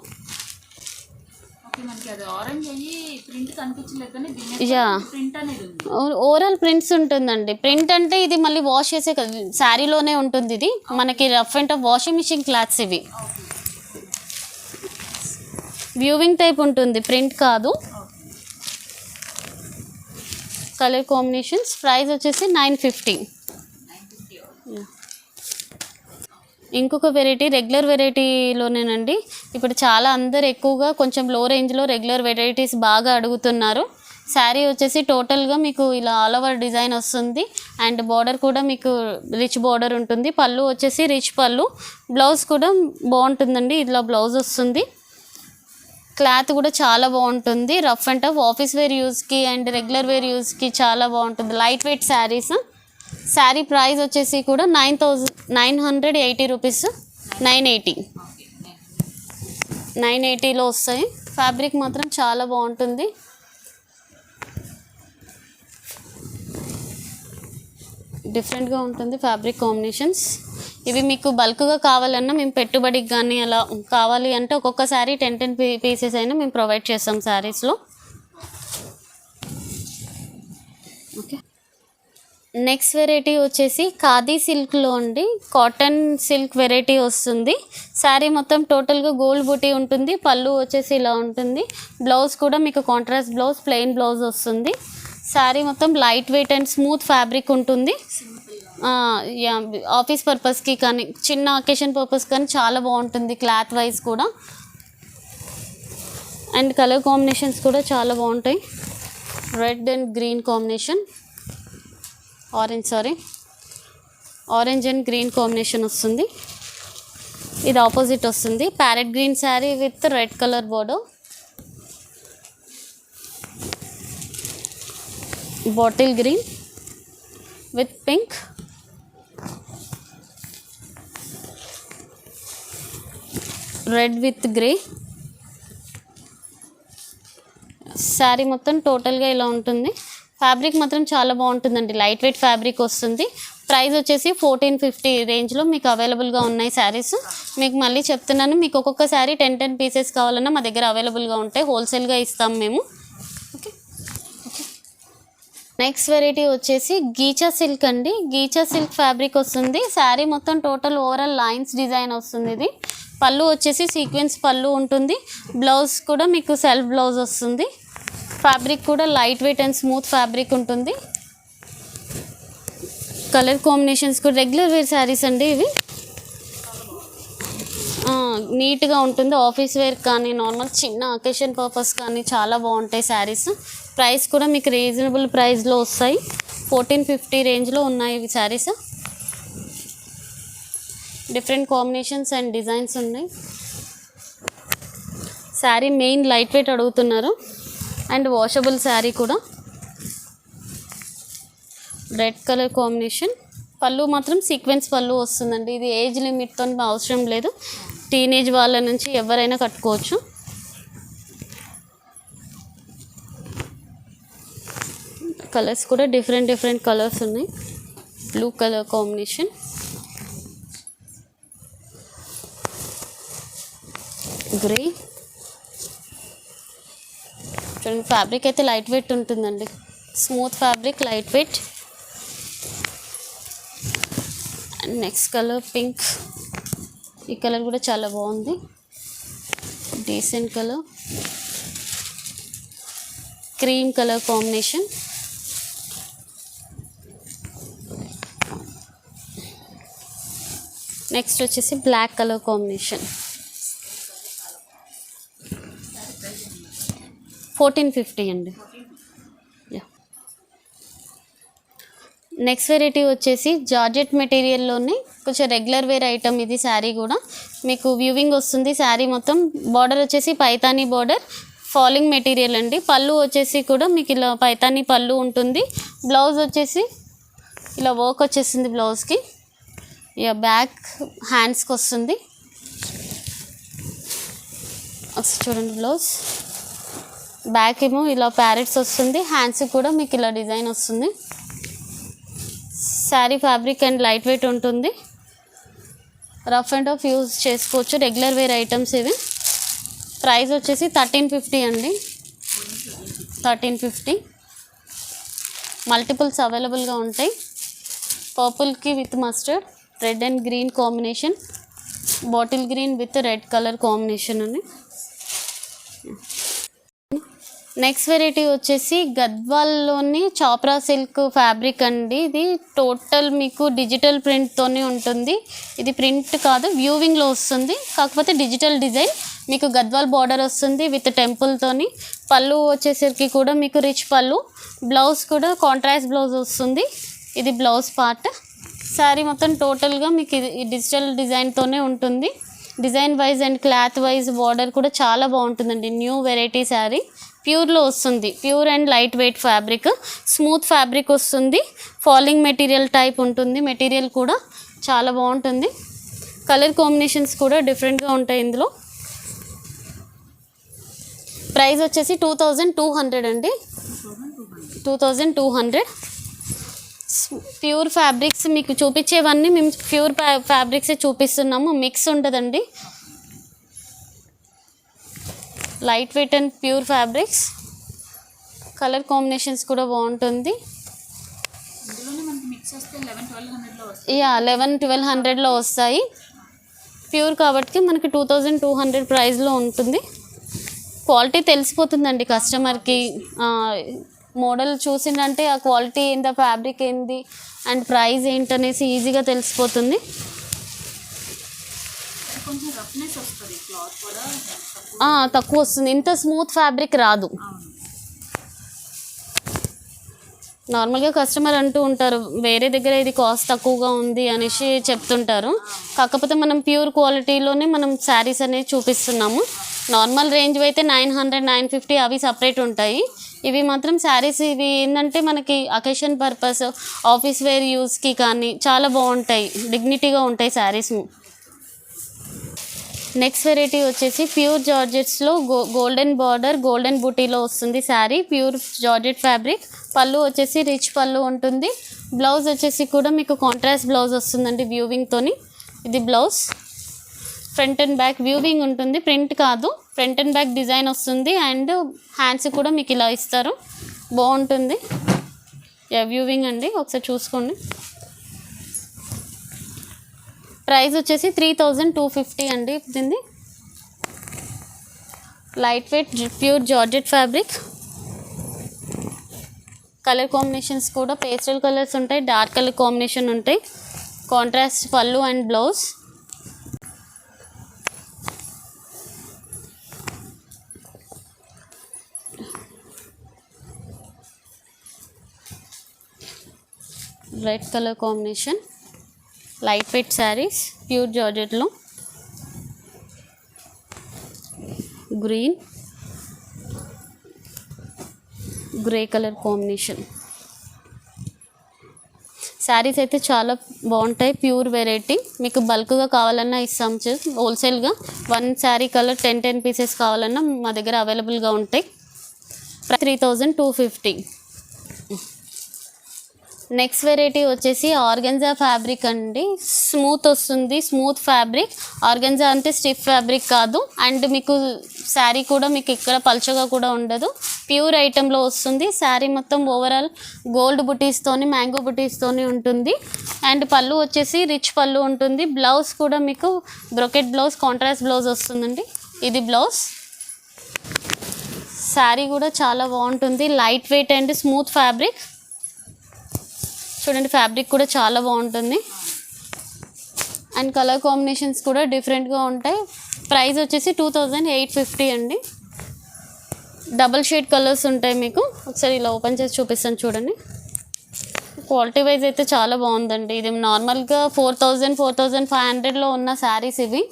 ఓవరాల్ ప్రింట్స్ ఉంటుందండి. ప్రింట్ అంటే ఇది మళ్ళీ వాష్ చేసే శారీలోనే ఉంటుంది. ఇది మనకి rough and tough washing machine clothes ఇవి. వ్యూవింగ్ టైప్ ఉంటుంది, ప్రింట్ కాదు. Colour combinations. ప్రైస్ వచ్చేసి 950. ఇంకొక వెరైటీ రెగ్యులర్ వెరైటీలోనేనండి. ఇప్పుడు చాలా అందరు ఎక్కువగా కొంచెం లో రేంజ్లో రెగ్యులర్ వెరైటీస్ బాగా అడుగుతున్నారు. శారీ వచ్చేసి టోటల్గా మీకు ఇలా ఆల్ ఓవర్ డిజైన్ వస్తుంది. అండ్ బార్డర్ కూడా మీకు రిచ్ బార్డర్ ఉంటుంది. పళ్ళు వచ్చేసి రిచ్ పళ్ళు. బ్లౌజ్ కూడా బాగుంటుందండి, ఇలా బ్లౌజ్ వస్తుంది. క్లాత్ కూడా చాలా బాగుంటుంది. Rough and tough office wear యూస్కి అండ్ రెగ్యులర్ వేర్ యూస్కి చాలా బాగుంటుంది. Light weight saris. Sari price వచ్చేసి కూడా 980 రూపీస్. 980లో వస్తాయి. ఫ్యాబ్రిక్ మాత్రం చాలా బాగుంటుంది. డిఫరెంట్గా ఉంటుంది ఫ్యాబ్రిక్ కాంబినేషన్స్. ఇవి మీకు బల్క్గా కావాలన్నా మేము పెట్టుబడికి కానీ అలా కావాలి అంటే ఒక్కొక్కసారి 10 పీసెస్ అయినా మేము ప్రొవైడ్ చేస్తాం శారీస్లో. ఓకే, నెక్స్ట్ వెరైటీ వచ్చేసి ఖాదీ సిల్క్లో అండి. కాటన్ సిల్క్ వెరైటీ వస్తుంది. శారీ మొత్తం టోటల్గా గోల్డ్ బూటీ ఉంటుంది. పళ్ళు వచ్చేసి ఇలా ఉంటుంది. బ్లౌజ్ కూడా మీకు కాంట్రాస్ట్ బ్లౌజ్, ప్లెయిన్ బ్లౌజ్ వస్తుంది. శారీ మొత్తం light wait and smooth fabric ఉంటుంది. ఆఫీస్ పర్పస్కి కానీ చిన్న అకేషన్ పర్పస్ కానీ చాలా బాగుంటుంది క్లాత్ వైజ్ కూడా. అండ్ కలర్ కాంబినేషన్స్ కూడా చాలా బాగుంటాయి. Red and green combination, orange and green combination వస్తుంది. ఇది ఆపోజిట్ వస్తుంది. Parrot green sari with red colour border. Bottle green with pink. Red with grey. Sari మొత్తం టోటల్గా ఇలా ఉంటుంది. ఫ్యాబ్రిక్ మాత్రం చాలా బాగుంటుందండి, లైట్ వెయిట్ ఫ్యాబ్రిక్ వస్తుంది. ప్రైస్ వచ్చేసి 1450 రేంజ్లో మీకు అవైలబుల్గా ఉన్నాయి శారీస్. మీకు మళ్ళీ చెప్తున్నాను, మీకు ఒక్కొక్క శారీ 10 పీసెస్ కావాలన్నా మా దగ్గర అవైలబుల్గా ఉంటాయి. హోల్సేల్గా ఇస్తాం మేము. ఓకే, నెక్స్ట్ వెరైటీ వచ్చేసి గీచా సిల్క్ అండి. గీచా సిల్క్ ఫ్యాబ్రిక్ వస్తుంది. శారీ మొత్తం టోటల్ ఓవరాల్ లైన్స్ డిజైన్ వస్తుంది. ఇది పళ్ళు వచ్చేసి సీక్వెన్స్ పళ్ళు ఉంటుంది. బ్లౌజ్ కూడా మీకు సెల్ఫ్ బ్లౌజ్ వస్తుంది. ఫ్యాబ్రిక్ కూడా light weight and smooth fabric ఉంటుంది. కలర్ కాంబినేషన్స్ కూడా రెగ్యులర్ వేర్ శారీస్ అండి ఇవి. నీట్గా ఉంటుంది. ఆఫీస్ వేర్ కానీ నార్మల్ చిన్న అకేషన్ పర్పస్ కానీ చాలా బాగుంటాయి శారీస్. ప్రైస్ కూడా మీకు రీజనబుల్ ప్రైస్లో వస్తాయి. 1450 రేంజ్లో ఉన్నాయి ఇవి saris. Different combinations and designs ఉన్నాయి. శారీ మెయిన్ లైట్ వెయిట్ అడుగుతున్నారు అండ్ వాషబుల్ శారీ కూడా. Red colour combination. పళ్ళు మాత్రం సీక్వెన్స్ పళ్ళు వస్తుందండి. ఇది ఏజ్ లిమిట్తో అవసరం లేదు, టీనేజ్ వాళ్ళ నుంచి ఎవరైనా కట్టుకోవచ్చు. కలర్స్ కూడా డిఫరెంట్ కలర్స్ ఉన్నాయి. Blue colour combination, grey. చూడండి ఫ్యాబ్రిక్ అయితే లైట్ వెయిట్ ఉంటుందండి, smooth fabric, light weight. And next colour pink. ఈ కలర్ కూడా చాలా బాగుంది, decent colour. Cream colour combination. Next వచ్చేసి బ్లాక్ కలర్ కాంబినేషన్. 1450 అండి. నెక్స్ట్ వెరైటీ వచ్చేసి జార్జెట్ మెటీరియల్లోనే కొంచెం రెగ్యులర్ వేర్ ఐటమ్ ఇది. శారీ కూడా మీకు వ్యూవింగ్ వస్తుంది. శారీ మొత్తం బార్డర్ వచ్చేసి పైతానీ బార్డర్, ఫాలింగ్ మెటీరియల్ అండి. పళ్ళు వచ్చేసి కూడా మీకు ఇలా పైతానీ పళ్ళు ఉంటుంది. బ్లౌజ్ వచ్చేసి ఇలా వర్క్ వచ్చేసింది బ్లౌజ్కి. ఇక బ్యాక్ హ్యాండ్స్కి వస్తుంది. చూడండి బ్లౌజ్ బ్యాక్ ఏమో ఇలా ప్యారెట్స్ వస్తుంది. హ్యాండ్స్కి కూడా మీకు ఇలా డిజైన్ వస్తుంది. Sari fabric and light weight ఉంటుంది. రఫ్ అండ్ ఆఫ్ యూజ్ చేసుకోవచ్చు. రెగ్యులర్ వేర్ ఐటమ్స్ ఇవి. ప్రైస్ వచ్చేసి 1350 అండి. 1350. మల్టిపుల్స్ అవైలబుల్గా ఉంటాయి. పర్పుల్కి with mustard, red and green combination, bottle green with red colour combination అని. నెక్స్ట్ వెరైటీ వచ్చేసి గద్వాల్లోని చాప్రా సిల్క్ ఫ్యాబ్రిక్ అండి. ఇది టోటల్ మీకు డిజిటల్ ప్రింట్తోనే ఉంటుంది. ఇది ప్రింట్ కాదు, వ్యూవింగ్లో వస్తుంది. కాకపోతే డిజిటల్ డిజైన్. మీకు గద్వాల్ బార్డర్ వస్తుంది విత్ టెంపుల్తోని. పళ్ళు వచ్చేసరికి కూడా మీకు రిచ్ పళ్ళు. బ్లౌజ్ కూడా కాంట్రాస్ట్ బ్లౌజ్ వస్తుంది. ఇది బ్లౌజ్ పార్ట్. శారీ మొత్తం టోటల్గా మీకు ఇది డిజిటల్ డిజైన్తోనే ఉంటుంది. Design wise and cloth wise border కూడా చాలా బాగుంటుందండి. New variety sari. ప్యూర్లో వస్తుంది. Pure and light weight fabric, smooth fabric వస్తుంది. ఫాలింగ్ మెటీరియల్ టైప్ ఉంటుంది. మెటీరియల్ కూడా చాలా బాగుంటుంది. కలర్ కాంబినేషన్స్ కూడా డిఫరెంట్గా ఉంటాయి ఇందులో. ప్రైస్ వచ్చేసి 2200 అండి. 2200. ప్యూర్ ఫ్యాబ్రిక్స్ మీకు చూపించేవన్నీ మేము ప్యూర్ ఫ్యాబ్రిక్సే చూపిస్తున్నాము. మిక్స్ ఉంటుందండి. Light weight and pure fabrics. Colour combinations కూడా బాగుంటుంది. 11-1200లో వస్తాయి. ప్యూర్ కాబట్టి మనకి 2200 ప్రైస్లో ఉంటుంది. క్వాలిటీ తెలిసిపోతుందండి కస్టమర్కి. మోడల్ చూసిందంటే ఆ క్వాలిటీ ఏంటి, ఫ్యాబ్రిక్ ఏంటి అండ్ ప్రైస్ ఏంటనేసి ఈజీగా తెలిసిపోతుంది. తక్కువ వస్తుంది. ఇంత స్మూత్ ఫ్యాబ్రిక్ రాదు. నార్మల్గా కస్టమర్ అంటూ ఉంటారు వేరే దగ్గర ఇది కాస్ట్ తక్కువగా ఉంది అనేసి చెప్తుంటారు. కాకపోతే మనం ప్యూర్ క్వాలిటీలోనే మనం శారీస్ అనేది చూపిస్తున్నాము. నార్మల్ రేంజ్ అయితే 900-950 అవి సపరేట్ ఉంటాయి. ఇవి మాత్రం శారీస్ ఇవి ఏంటంటే మనకి అకేషన్ పర్పస్, ఆఫీస్ వేర్ యూస్కి కానీ చాలా బాగుంటాయి. డిగ్నిటీగా ఉంటాయి శారీస్. నెక్స్ట్ వెరైటీ వచ్చేసి ప్యూర్ జార్జెట్స్లో గోల్డెన్ బార్డర్, గోల్డెన్ బూటీలో వస్తుంది శారీ. Pure georgette fabric. పళ్ళు వచ్చేసి రిచ్ పళ్ళు ఉంటుంది. బ్లౌజ్ వచ్చేసి కూడా మీకు కాంట్రాస్ట్ బ్లౌజ్ వస్తుందండి వ్యూవింగ్తోని. ఇది blouse. Front and back viewing ఉంటుంది, ప్రింట్ కాదు. ఫ్రంట్ అండ్ బ్యాక్ డిజైన్ వస్తుంది. అండ్ హ్యాండ్స్ కూడా మీకు ఇలా ఇస్తారు. బాగుంటుంది. వ్యూవింగ్ అండి, ఒకసారి చూసుకోండి. ప్రైస్ వచ్చేసి 3250 అండి. దీన్ని light weight pure georgette fabric. Colour combinations కూడా పేస్టల్ కలర్స్ ఉంటాయి, డార్క్ కలర్ కాంబినేషన్ ఉంటాయి. కాంట్రాస్ట్ పళ్ళు and blouse. Red colour combination. Light weight saris pure జార్జెట్లో. Green, grey colour combination. Saris అయితే చాలా బాగుంటాయి. Pure variety. మీకు బల్క్గా కావాలన్నా ఇస్తాం. హోల్సేల్గా 1 శారీ కలర్ 10 పీసెస్ కావాలన్నా మా దగ్గర అవైలబుల్గా ఉంటాయి. 3250. నెక్స్ట్ వెరైటీ వచ్చేసి ఆర్గెన్జా ఫ్యాబ్రిక్ అండి. స్మూత్ వస్తుంది, స్మూత్ ఫ్యాబ్రిక్. ఆర్గెన్జా అంటే స్టిఫ్ ఫ్యాబ్రిక్ కాదు. అండ్ మీకు శారీ కూడా మీకు ఇక్కడ పల్చగా కూడా ఉండదు. ప్యూర్ ఐటెంలో వస్తుంది. శారీ మొత్తం ఓవరాల్ గోల్డ్ బుటీస్తోని, మ్యాంగో బుటీస్తోని ఉంటుంది. అండ్ పళ్ళు వచ్చేసి రిచ్ పళ్ళు ఉంటుంది. బ్లౌజ్ కూడా మీకు బ్రొకెట్ బ్లౌజ్, కాంట్రాస్ట్ బ్లౌజ్ వస్తుందండి. ఇది బ్లౌజ్. శారీ కూడా చాలా బాగుంటుంది. Light wait and smooth fabric. చూడండి ఫ్యాబ్రిక్ కూడా చాలా బాగుంటుంది. అండ్ కలర్ కాంబినేషన్స్ కూడా డిఫరెంట్గా ఉంటాయి. ప్రైస్ వచ్చేసి 2850 అండి. డబల్ షేడ్ కలర్స్ ఉంటాయి మీకు. ఒకసారి ఇలా ఓపెన్ చేసి చూపిస్తాను చూడండి. క్వాలిటీ వైజ్ అయితే చాలా బాగుందండి. ఇది నార్మల్గా 4000-4500లో ఉన్న శారీస్ ఇవి.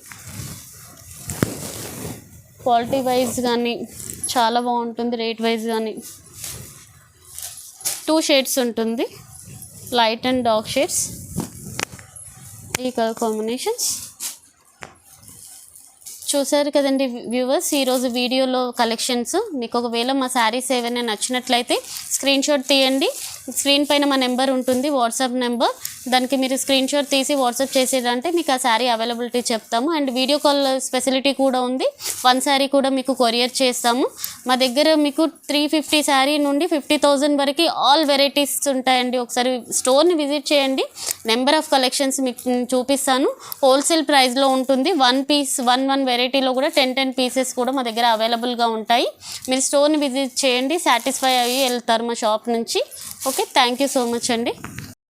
క్వాలిటీ వైజ్ కానీ చాలా బాగుంటుంది, రేట్ వైజ్ కానీ. 2 షేడ్స్ ఉంటుంది, లైట్ అండ్ డార్క్ షేడ్స్, ఈ కలర్ కాంబినేషన్స్. చూసారు కదండి వ్యూవర్స్, ఈరోజు వీడియోలో కలెక్షన్స్. మీకు ఒకవేళ మా శారీస్ ఏవైనా నచ్చినట్లయితే స్క్రీన్ షాట్ తీయండి. స్క్రీన్ పైన మా నెంబర్ ఉంటుంది, వాట్సాప్ నెంబర్. దానికి మీరు స్క్రీన్ షాట్ తీసి వాట్సాప్ చేసేదంటే మీకు ఆ శారీ అవైలబిలిటీ చెప్తాము. అండ్ వీడియో కాల్ ఫెసిలిటీ కూడా ఉంది. 1 శారీ కూడా మీకు కొరియర్ చేస్తాము. మా దగ్గర మీకు 350 శారీ నుండి 50,000 వరకు ఆల్ వెరైటీస్ ఉంటాయండి. ఒకసారి స్టోర్ని విజిట్ చేయండి. నెంబర్ ఆఫ్ కలెక్షన్స్ మీకు చూపిస్తాను. హోల్సేల్ ప్రైస్లో ఉంటుంది. 1 పీస్ 1 వెరైటీలో కూడా 10 పీసెస్ కూడా మా దగ్గర అవైలబుల్గా ఉంటాయి. మీరు స్టోర్ని విజిట్ చేయండి, సాటిస్ఫై అయ్యి వెళ్తారు మా షాప్ నుంచి. Okay, thank you so much అండి.